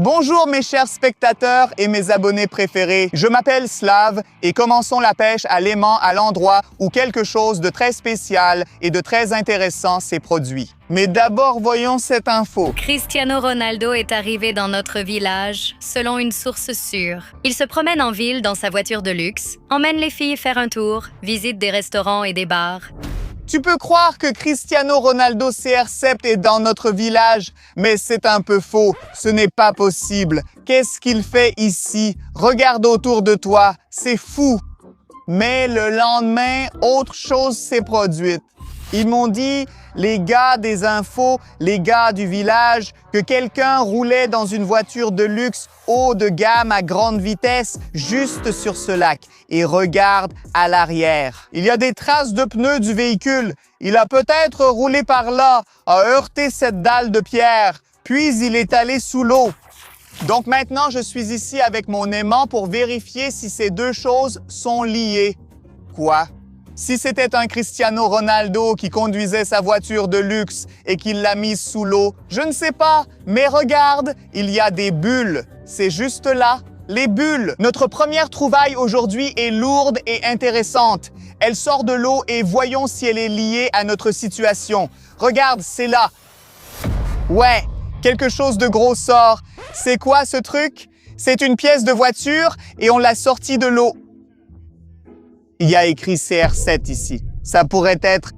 Bonjour mes chers spectateurs et mes abonnés préférés, je m'appelle Slav et commençons la pêche à l'aimant à l'endroit où quelque chose de très spécial et de très intéressant s'est produit. Mais d'abord, voyons cette info. Cristiano Ronaldo est arrivé dans notre village, selon une source sûre. Il se promène en ville dans sa voiture de luxe, emmène les filles faire un tour, visite des restaurants et des bars. Tu peux croire que Cristiano Ronaldo CR7 est dans notre village, mais c'est un peu faux. Ce n'est pas possible. Qu'est-ce qu'il fait ici? Regarde autour de toi. C'est fou. Mais le lendemain, autre chose s'est produite. Ils m'ont dit, les gars des infos, les gars du village, que quelqu'un roulait dans une voiture de luxe haut de gamme à grande vitesse juste sur ce lac. Et regarde à l'arrière. Il y a des traces de pneus du véhicule. Il a peut-être roulé par là, a heurté cette dalle de pierre, puis il est allé sous l'eau. Donc maintenant, je suis ici avec mon aimant pour vérifier si ces deux choses sont liées. Quoi? Si c'était un Cristiano Ronaldo qui conduisait sa voiture de luxe et qu'il l'a mise sous l'eau, je ne sais pas, mais regarde, il y a des bulles. C'est juste là, les bulles. Notre première trouvaille aujourd'hui est lourde et intéressante. Elle sort de l'eau et voyons si elle est liée à notre situation. Regarde, c'est là. Ouais, quelque chose de gros sort. C'est quoi ce truc? C'est une pièce de voiture et on l'a sortie de l'eau. Il y a écrit CR7 ici. Ça pourrait être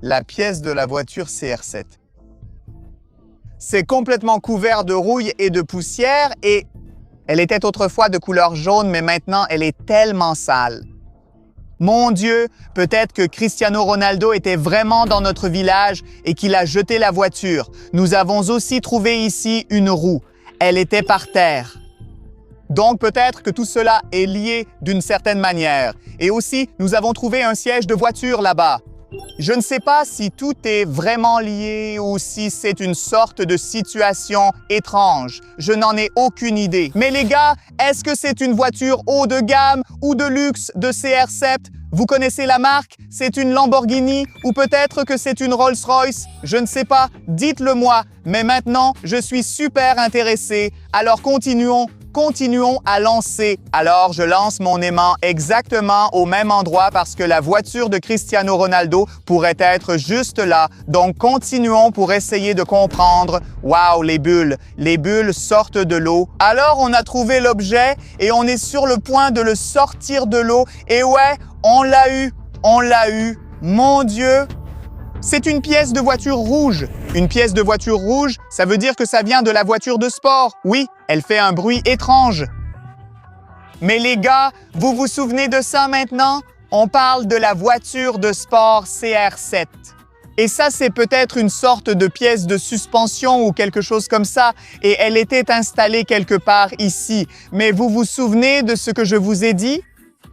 la pièce de la voiture CR7. C'est complètement couvert de rouille et de poussière et elle était autrefois de couleur jaune, mais maintenant elle est tellement sale. Mon Dieu, peut-être que Cristiano Ronaldo était vraiment dans notre village et qu'il a jeté la voiture. Nous avons aussi trouvé ici une roue. Elle était par terre. Donc peut-être que tout cela est lié d'une certaine manière. Et aussi, nous avons trouvé un siège de voiture là-bas. Je ne sais pas si tout est vraiment lié ou si c'est une sorte de situation étrange. Je n'en ai aucune idée. Mais les gars, est-ce que c'est une voiture haut de gamme ou de luxe de CR7? Vous connaissez la marque? C'est une Lamborghini ou peut-être que c'est une Rolls-Royce? Je ne sais pas, dites-le moi. Mais maintenant, je suis super intéressé. Alors continuons à lancer. Alors, je lance mon aimant exactement au même endroit parce que la voiture de Cristiano Ronaldo pourrait être juste là. Donc, continuons pour essayer de comprendre. Waouh, les bulles sortent de l'eau. Alors, on a trouvé l'objet et on est sur le point de le sortir de l'eau. Et ouais, on l'a eu. Mon Dieu! C'est une pièce de voiture rouge. Une pièce de voiture rouge, ça veut dire que ça vient de la voiture de sport. Oui, elle fait un bruit étrange. Mais les gars, vous vous souvenez de ça maintenant? On parle de la voiture de sport CR7. Et ça, c'est peut-être une sorte de pièce de suspension ou quelque chose comme ça. Et elle était installée quelque part ici. Mais vous vous souvenez de ce que je vous ai dit?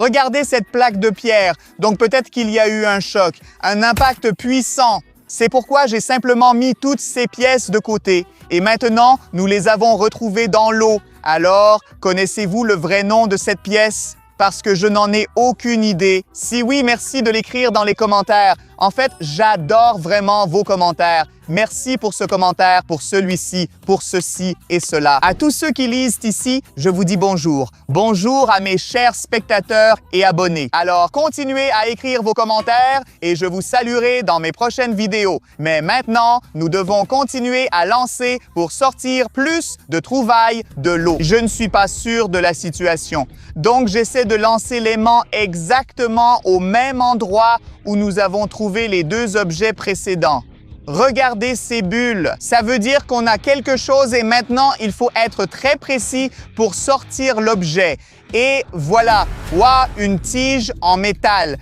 Regardez cette plaque de pierre. Donc peut-être qu'il y a eu un choc, un impact puissant. C'est pourquoi j'ai simplement mis toutes ces pièces de côté. Et maintenant, nous les avons retrouvées dans l'eau. Alors, connaissez-vous le vrai nom de cette pièce? Parce que je n'en ai aucune idée. Si oui, merci de l'écrire dans les commentaires. En fait, j'adore vraiment vos commentaires. Merci pour ce commentaire, pour celui-ci, pour ceci et cela. À tous ceux qui lisent ici, je vous dis bonjour. Bonjour à mes chers spectateurs et abonnés. Alors, continuez à écrire vos commentaires et je vous saluerai dans mes prochaines vidéos. Mais maintenant, nous devons continuer à lancer pour sortir plus de trouvailles de l'eau. Je ne suis pas sûr de la situation. Donc, j'essaie de lancer l'aimant exactement au même endroit où nous avons trouvé les deux objets précédents. Regardez ces bulles. Ça veut dire qu'on a quelque chose et maintenant, il faut être très précis pour sortir l'objet. Et voilà, waouh, une tige en métal.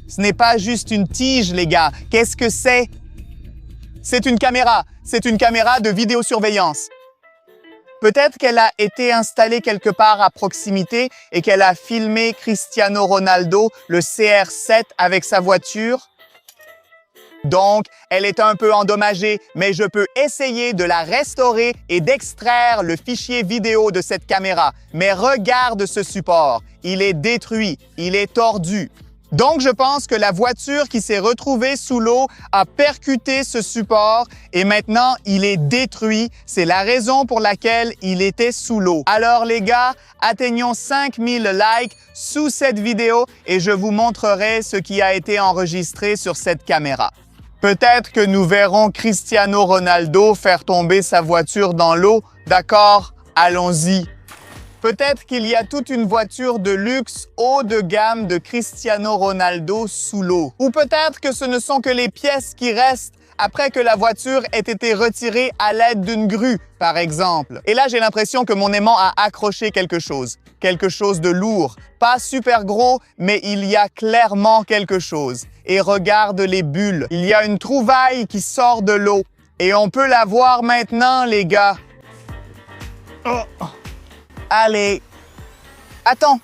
Ce n'est pas juste une tige, les gars. Qu'est-ce que c'est? C'est une caméra. C'est une caméra de vidéosurveillance. Peut-être qu'elle a été installée quelque part à proximité et qu'elle a filmé Cristiano Ronaldo, le CR7, avec sa voiture. Donc, elle est un peu endommagée, mais je peux essayer de la restaurer et d'extraire le fichier vidéo de cette caméra. Mais regarde ce support. Il est détruit, il est tordu. Donc, je pense que la voiture qui s'est retrouvée sous l'eau a percuté ce support et maintenant, il est détruit. C'est la raison pour laquelle il était sous l'eau. Alors, les gars, atteignons 5000 likes sous cette vidéo et je vous montrerai ce qui a été enregistré sur cette caméra. Peut-être que nous verrons Cristiano Ronaldo faire tomber sa voiture dans l'eau. D'accord? Allons-y. Peut-être qu'il y a toute une voiture de luxe haut de gamme de Cristiano Ronaldo sous l'eau. Ou peut-être que ce ne sont que les pièces qui restent après que la voiture ait été retirée à l'aide d'une grue, par exemple. Et là, j'ai l'impression que mon aimant a accroché quelque chose de lourd. Pas super gros, mais il y a clairement quelque chose. Et regarde les bulles. Il y a une trouvaille qui sort de l'eau. Et on peut la voir maintenant, les gars. Oh. Allez. Attends.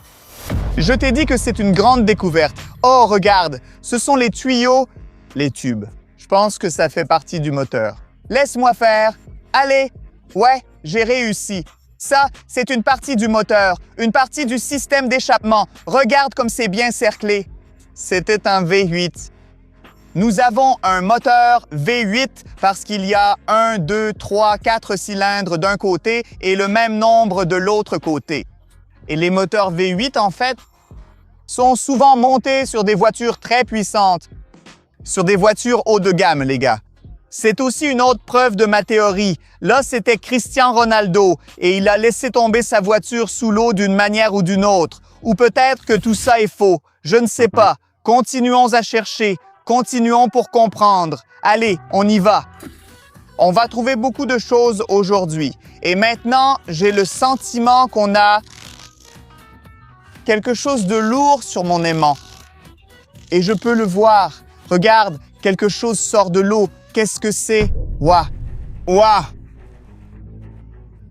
Je t'ai dit que c'est une grande découverte. Oh, regarde. Ce sont les tuyaux, les tubes. Je pense que ça fait partie du moteur. Laisse-moi faire. Allez. Ouais, j'ai réussi. Ça, c'est une partie du moteur, une partie du système d'échappement. Regarde comme c'est bien cerclé. C'était un V8. Nous avons un moteur V8 parce qu'il y a 1, 2, 3, 4 cylindres d'un côté et le même nombre de l'autre côté. Et les moteurs V8, en fait, sont souvent montés sur des voitures très puissantes, sur des voitures haut de gamme, les gars. C'est aussi une autre preuve de ma théorie. Là, c'était Cristiano Ronaldo et il a laissé tomber sa voiture sous l'eau d'une manière ou d'une autre. Ou peut-être que tout ça est faux. Je ne sais pas. Continuons à chercher. Continuons pour comprendre. Allez, on y va. On va trouver beaucoup de choses aujourd'hui. Et maintenant, j'ai le sentiment qu'on a quelque chose de lourd sur mon aimant. Et je peux le voir. Regarde, quelque chose sort de l'eau. Qu'est-ce que c'est? Ouah! Ouah!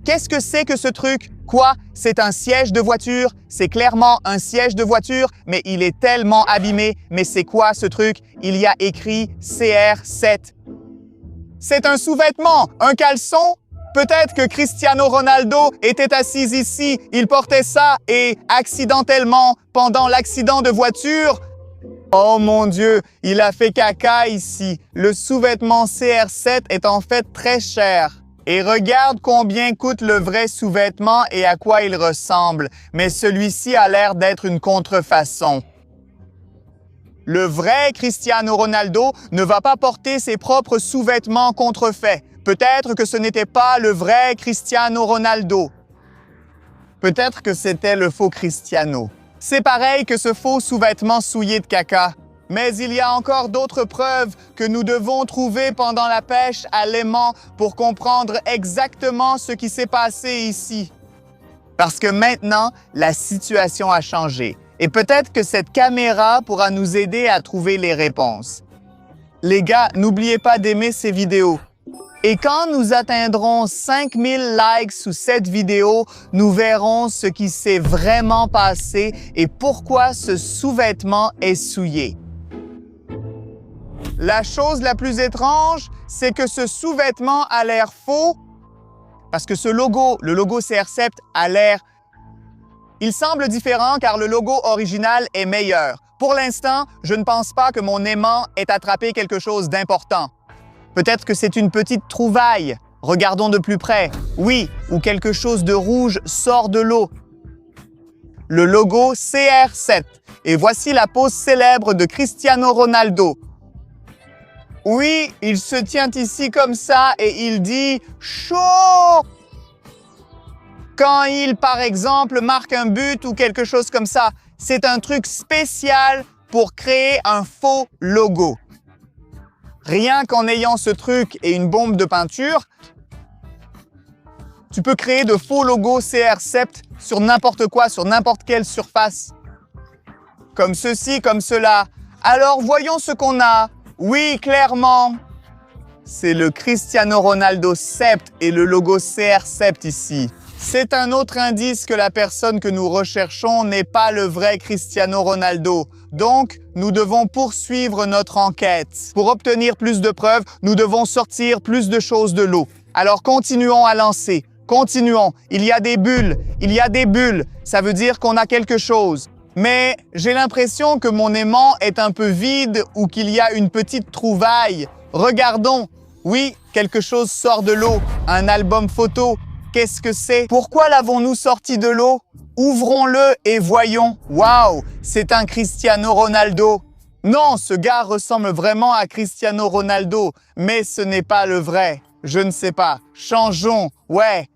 Qu'est-ce que c'est que ce truc? Quoi? C'est un siège de voiture? C'est clairement un siège de voiture, mais il est tellement abîmé. Mais c'est quoi ce truc? Il y a écrit CR7. C'est un sous-vêtement, un caleçon? Peut-être que Cristiano Ronaldo était assis ici, il portait ça et accidentellement, pendant l'accident de voiture, oh mon Dieu, il a fait caca ici. Le sous-vêtement CR7 est en fait très cher. Et regarde combien coûte le vrai sous-vêtement et à quoi il ressemble. Mais celui-ci a l'air d'être une contrefaçon. Le vrai Cristiano Ronaldo ne va pas porter ses propres sous-vêtements contrefaits. Peut-être que ce n'était pas le vrai Cristiano Ronaldo. Peut-être que c'était le faux Cristiano. C'est pareil que ce faux sous-vêtement souillé de caca. Mais il y a encore d'autres preuves que nous devons trouver pendant la pêche à l'aimant pour comprendre exactement ce qui s'est passé ici. Parce que maintenant, la situation a changé. Et peut-être que cette caméra pourra nous aider à trouver les réponses. Les gars, n'oubliez pas d'aimer ces vidéos. Et quand nous atteindrons 5000 likes sous cette vidéo, nous verrons ce qui s'est vraiment passé et pourquoi ce sous-vêtement est souillé. La chose la plus étrange, c'est que ce sous-vêtement a l'air faux parce que ce logo, le logo CR7, a l'air... Il semble différent car le logo original est meilleur. Pour l'instant, je ne pense pas que mon aimant ait attrapé quelque chose d'important. Peut-être que c'est une petite trouvaille. Regardons de plus près. Oui, ou quelque chose de rouge sort de l'eau. Le logo CR7. Et voici la pose célèbre de Cristiano Ronaldo. Oui, il se tient ici comme ça et il dit « chaud » quand il, par exemple, marque un but ou quelque chose comme ça. C'est un truc spécial pour créer un faux logo. Rien qu'en ayant ce truc et une bombe de peinture, tu peux créer de faux logos CR7 sur n'importe quoi, sur n'importe quelle surface. Comme ceci, comme cela. Alors, voyons ce qu'on a. Oui, clairement, c'est le Cristiano Ronaldo Sept et le logo CR7 ici. C'est un autre indice que la personne que nous recherchons n'est pas le vrai Cristiano Ronaldo. Donc, nous devons poursuivre notre enquête. Pour obtenir plus de preuves, nous devons sortir plus de choses de l'eau. Alors, continuons à lancer. Continuons. Il y a des bulles. Il y a des bulles. Ça veut dire qu'on a quelque chose. Mais j'ai l'impression que mon aimant est un peu vide ou qu'il y a une petite trouvaille. Regardons. Oui, quelque chose sort de l'eau. Un album photo. Qu'est-ce que c'est? Pourquoi l'avons-nous sorti de l'eau? Ouvrons-le et voyons. Waouh, c'est un Cristiano Ronaldo. Non, ce gars ressemble vraiment à Cristiano Ronaldo, mais ce n'est pas le vrai. Je ne sais pas. Changeons. Ouais.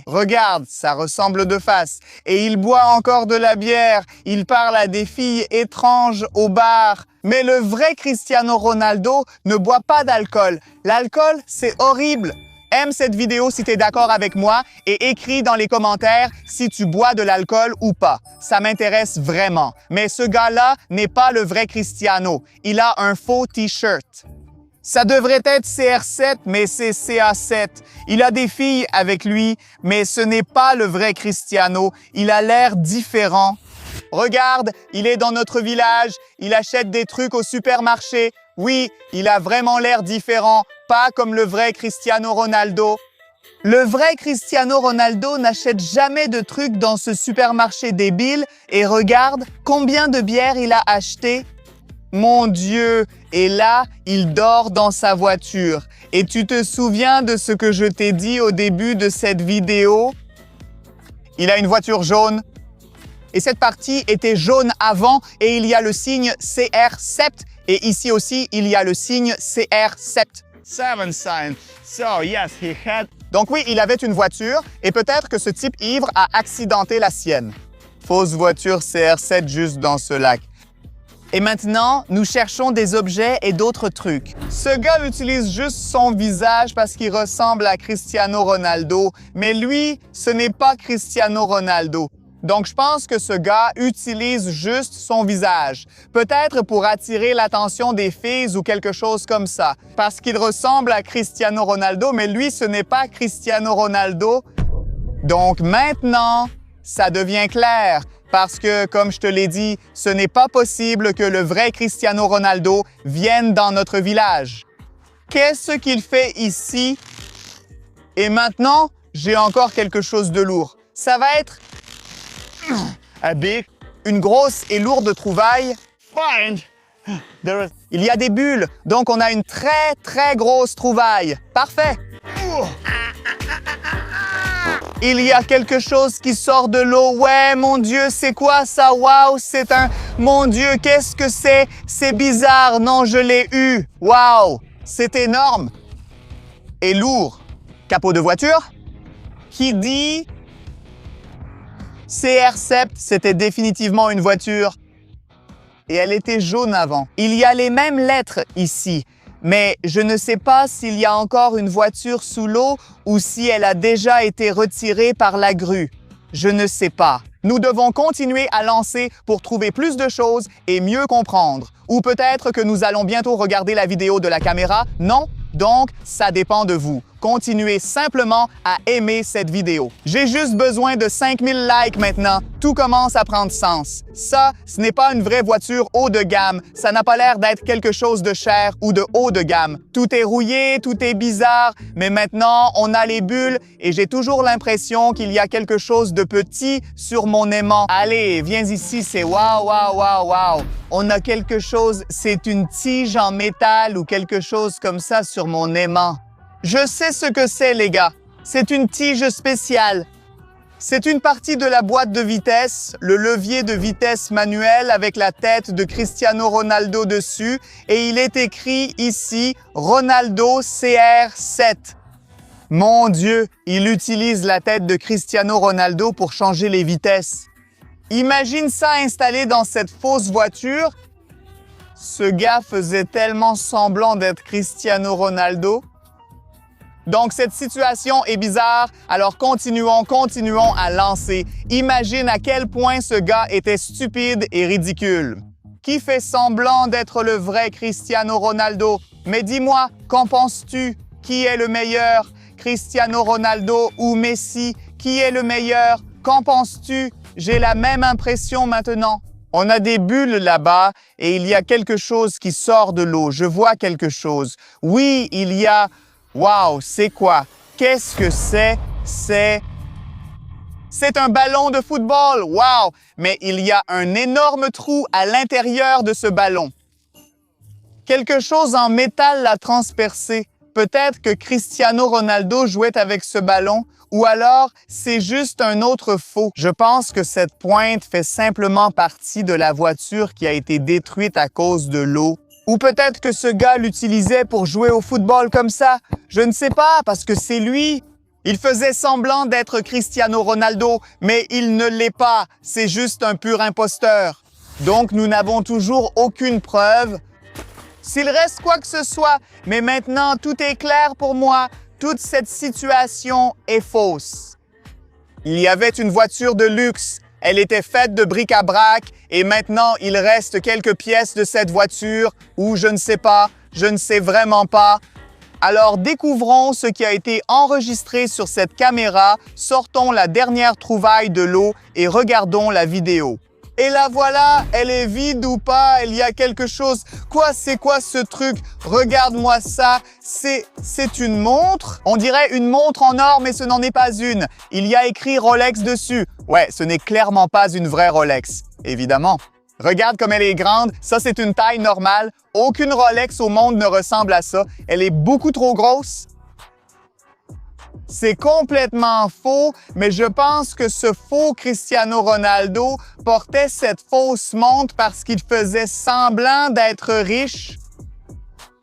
Regarde, ça ressemble de face. Et il boit encore de la bière. Il parle à des filles étranges au bar. Mais le vrai Cristiano Ronaldo ne boit pas d'alcool. L'alcool, c'est horrible. Aime cette vidéo si tu es d'accord avec moi et écris dans les commentaires si tu bois de l'alcool ou pas. Ça m'intéresse vraiment. Mais ce gars-là n'est pas le vrai Cristiano. Il a un faux t-shirt. Ça devrait être CR7, mais c'est CA7. Il a des filles avec lui, mais ce n'est pas le vrai Cristiano. Il a l'air différent. Regarde, il est dans notre village, il achète des trucs au supermarché. Oui, il a vraiment l'air différent, pas comme le vrai Cristiano Ronaldo. Le vrai Cristiano Ronaldo n'achète jamais de trucs dans ce supermarché débile et regarde combien de bières il a acheté. Mon Dieu! Et là, il dort dans sa voiture. Et tu te souviens de ce que je t'ai dit au début de cette vidéo? Il a une voiture jaune. Et cette partie était jaune avant et il y a le signe CR7. Et ici aussi, il y a le signe CR7. Seven sign. So yes, he had. Donc oui, il avait une voiture et peut-être que ce type ivre a accidenté la sienne. Fausse voiture CR7 juste dans ce lac. Et maintenant, nous cherchons des objets et d'autres trucs. Ce gars utilise juste son visage parce qu'il ressemble à Cristiano Ronaldo, mais lui, ce n'est pas Cristiano Ronaldo. Donc, je pense que ce gars utilise juste son visage. Peut-être pour attirer l'attention des filles ou quelque chose comme ça. Parce qu'il ressemble à Cristiano Ronaldo, mais lui, ce n'est pas Cristiano Ronaldo. Donc maintenant, ça devient clair. Parce que, comme je te l'ai dit, ce n'est pas possible que le vrai Cristiano Ronaldo vienne dans notre village. Qu'est-ce qu'il fait ici? Et maintenant, j'ai encore quelque chose de lourd. Ça va être une grosse et lourde trouvaille. Find. There is. Il y a des bulles, donc on a une très grosse trouvaille. Parfait. Il y a quelque chose qui sort de l'eau. Ouais, mon Dieu, c'est quoi ça? Waouh, c'est un... Mon Dieu, qu'est-ce que c'est? C'est bizarre. Non, je l'ai eu. Waouh, c'est énorme. Et lourd. Capot de voiture? Qui dit... CR7, c'était définitivement une voiture. Et elle était jaune avant. Il y a les mêmes lettres ici. Mais je ne sais pas s'il y a encore une voiture sous l'eau ou si elle a déjà été retirée par la grue. Je ne sais pas. Nous devons continuer à lancer pour trouver plus de choses et mieux comprendre. Ou peut-être que nous allons bientôt regarder la vidéo de la caméra. Non? Donc, ça dépend de vous. Continuez simplement à aimer cette vidéo. J'ai juste besoin de 5000 likes maintenant. Tout commence à prendre sens. Ça, ce n'est pas une vraie voiture haut de gamme. Ça n'a pas l'air d'être quelque chose de cher ou de haut de gamme. Tout est rouillé, tout est bizarre, mais maintenant, on a les bulles et j'ai toujours l'impression qu'il y a quelque chose de petit sur mon aimant. Allez, viens ici, c'est waouh. On a quelque chose, c'est une tige en métal ou quelque chose comme ça sur mon aimant. Je sais ce que c'est, les gars. C'est une tige spéciale. C'est une partie de la boîte de vitesse, le levier de vitesse manuel avec la tête de Cristiano Ronaldo dessus. Et il est écrit ici « Ronaldo CR7 ». Mon Dieu, il utilise la tête de Cristiano Ronaldo pour changer les vitesses. Imagine ça installé dans cette fausse voiture. Ce gars faisait tellement semblant d'être Cristiano Ronaldo. Donc, cette situation est bizarre, alors continuons à lancer. Imagine à quel point ce gars était stupide et ridicule. Qui fait semblant d'être le vrai Cristiano Ronaldo? Mais dis-moi, qu'en penses-tu? Qui est le meilleur? Cristiano Ronaldo ou Messi? Qui est le meilleur? Qu'en penses-tu? J'ai la même impression maintenant. On a des bulles là-bas et il y a quelque chose qui sort de l'eau. Je vois quelque chose. Oui, il y a... Wow, c'est quoi? Qu'est-ce que c'est? C'est un ballon de football, wow! Mais il y a un énorme trou à l'intérieur de ce ballon. Quelque chose en métal l'a transpercé. Peut-être que Cristiano Ronaldo jouait avec ce ballon, ou alors c'est juste un autre faux. Je pense que cette pointe fait simplement partie de la voiture qui a été détruite à cause de l'eau. Ou peut-être que ce gars l'utilisait pour jouer au football comme ça. Je ne sais pas, parce que c'est lui. Il faisait semblant d'être Cristiano Ronaldo, mais il ne l'est pas. C'est juste un pur imposteur. Donc nous n'avons toujours aucune preuve. S'il reste quoi que ce soit, mais maintenant tout est clair pour moi, toute cette situation est fausse. Il y avait une voiture de luxe, elle était faite de bric-à-brac et maintenant il reste quelques pièces de cette voiture ou je ne sais pas, je ne sais vraiment pas. Alors découvrons ce qui a été enregistré sur cette caméra, sortons la dernière trouvaille de l'eau et regardons la vidéo. Et la voilà, elle est vide ou pas, il y a quelque chose. Quoi, c'est quoi ce truc? Regarde-moi ça, c'est une montre? On dirait une montre en or, mais ce n'en est pas une. Il y a écrit Rolex dessus. Ouais, ce n'est clairement pas une vraie Rolex, évidemment. Regarde comme elle est grande, ça c'est une taille normale. Aucune Rolex au monde ne ressemble à ça. Elle est beaucoup trop grosse. C'est complètement faux, mais je pense que ce faux Cristiano Ronaldo portait cette fausse montre parce qu'il faisait semblant d'être riche.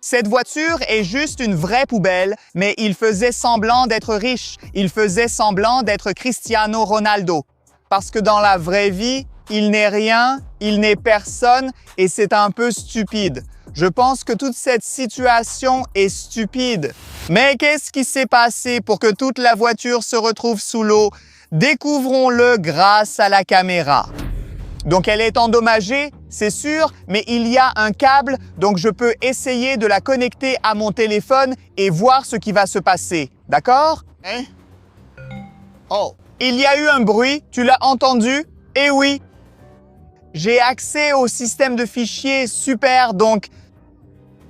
Cette voiture est juste une vraie poubelle, mais il faisait semblant d'être riche. Il faisait semblant d'être Cristiano Ronaldo. Parce que dans la vraie vie, il n'est rien, il n'est personne et c'est un peu stupide. Je pense que toute cette situation est stupide. Mais qu'est-ce qui s'est passé pour que toute la voiture se retrouve sous l'eau? Découvrons-le grâce à la caméra. Donc elle est endommagée, c'est sûr, mais il y a un câble, donc je peux essayer de la connecter à mon téléphone et voir ce qui va se passer. D'accord? Hein? Oh, il y a eu un bruit, tu l'as entendu? Eh oui! J'ai accès au système de fichiers, super, donc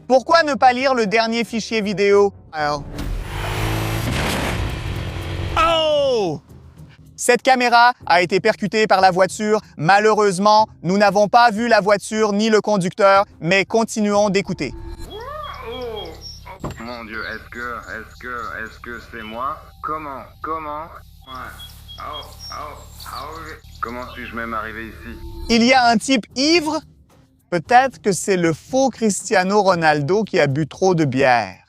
pourquoi ne pas lire le dernier fichier vidéo? Oh! Cette caméra a été percutée par la voiture. Malheureusement, nous n'avons pas vu la voiture ni le conducteur, mais continuons d'écouter. Mon Dieu, est-ce que c'est moi? Comment? Ouais. Comment suis-je même arrivé ici? Il y a un type ivre. Peut-être que c'est le faux Cristiano Ronaldo qui a bu trop de bière.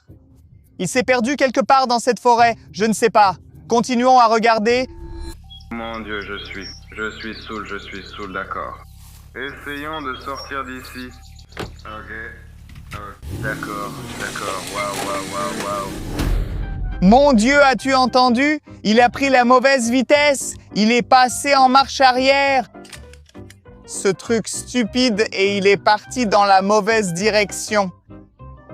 Il s'est perdu quelque part dans cette forêt, je ne sais pas. Continuons à regarder. Mon Dieu, je suis saoul, d'accord. Essayons de sortir d'ici. Ok. D'accord, waouh. Mon Dieu, as-tu entendu? Il a pris la mauvaise vitesse. Il est passé en marche arrière. Ce truc stupide et il est parti dans la mauvaise direction.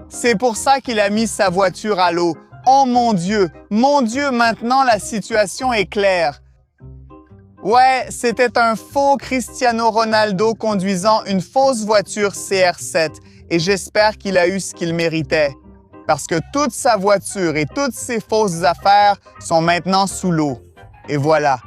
C'est pour ça qu'il a mis sa voiture à l'eau. Oh mon Dieu, maintenant la situation est claire. Ouais, c'était un faux Cristiano Ronaldo conduisant une fausse voiture CR7 et j'espère qu'il a eu ce qu'il méritait. Parce que toute sa voiture et toutes ses fausses affaires sont maintenant sous l'eau. Et voilà.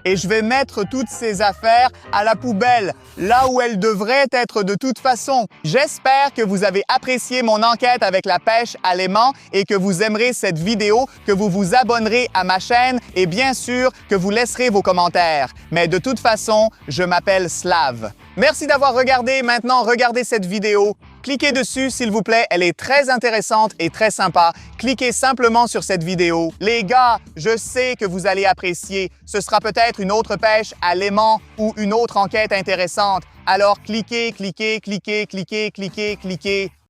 Et je vais mettre toutes ces affaires à la poubelle, là où elles devraient être de toute façon. J'espère que vous avez apprécié mon enquête avec la pêche à l'aimant et que vous aimerez cette vidéo, que vous vous abonnerez à ma chaîne et bien sûr que vous laisserez vos commentaires. Mais de toute façon, je m'appelle Slav. Merci d'avoir regardé. Maintenant, regardez cette vidéo. Cliquez dessus, s'il vous plaît. Elle est très intéressante et très sympa. Cliquez simplement sur cette vidéo. Les gars, je sais que vous allez apprécier. Ce sera peut-être une autre pêche à l'aimant ou une autre enquête intéressante. Alors, cliquez.